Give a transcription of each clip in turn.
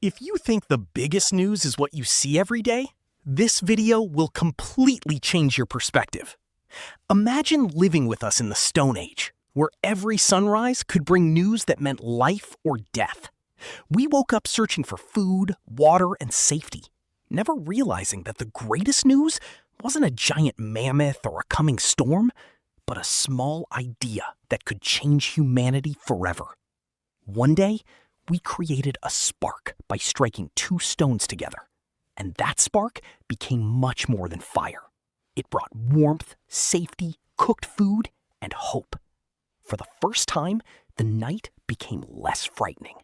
If you think the biggest news is what you see every day, this video will completely change your perspective. Imagine living with us in the Stone Age, where every sunrise could bring news that meant life or death. We woke up searching for food, water, and safety, never realizing that the greatest news wasn't a giant mammoth or a coming storm, but a small idea that could change humanity forever. One day, we created a spark by striking two stones together, and that spark became much more than fire. It brought warmth, safety, cooked food, and hope. For the first time, the night became less frightening.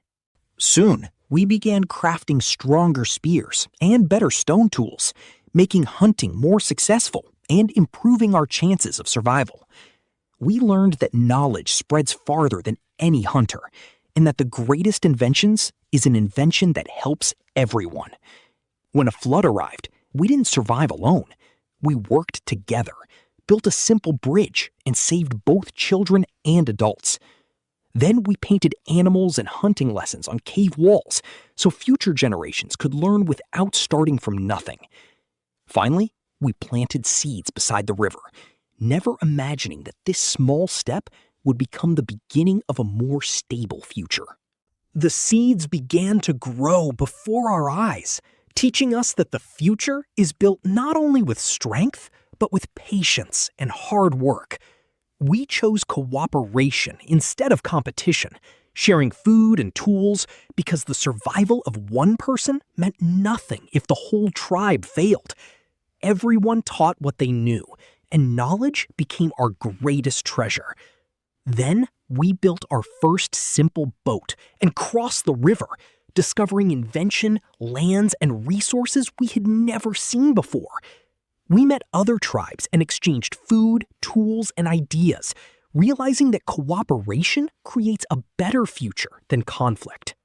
Soon, we began crafting stronger spears and better stone tools, making hunting more successful and improving our chances of survival. We learned that knowledge spreads farther than any hunter, and that the greatest inventions is an invention that helps everyone. When a flood arrived, we didn't survive alone. We worked together, built a simple bridge, and saved both children and adults. Then we painted animals and hunting lessons on cave walls so future generations could learn without starting from nothing. Finally, we planted seeds beside the river, never imagining that this small step would become the beginning of a more stable future. The seeds began to grow before our eyes, teaching us that the future is built not only with strength, but with patience and hard work. We chose cooperation instead of competition, sharing food and tools because the survival of one person meant nothing if the whole tribe failed. Everyone taught what they knew, and knowledge became our greatest treasure. Then we built our first simple boat and crossed the river, discovering invention, lands, and resources we had never seen before. We met other tribes and exchanged food, tools, and ideas, realizing that cooperation creates a better future than conflict.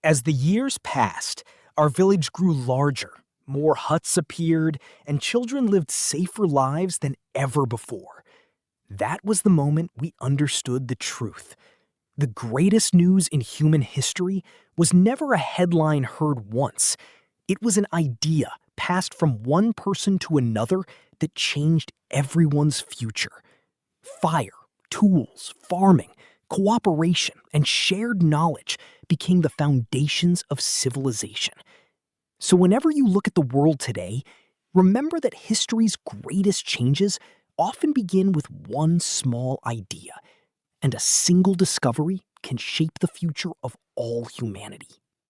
As the years passed, our village grew larger, more huts appeared, and children lived safer lives than ever before. That was the moment we understood the truth. The greatest news in human history was never a headline heard once. It was an idea passed from one person to another that changed everyone's future. Fire, tools, farming, cooperation, and shared knowledge became the foundations of civilization. So whenever you look at the world today, remember that history's greatest changes often begin with one small idea, and a single discovery can shape the future of all humanity.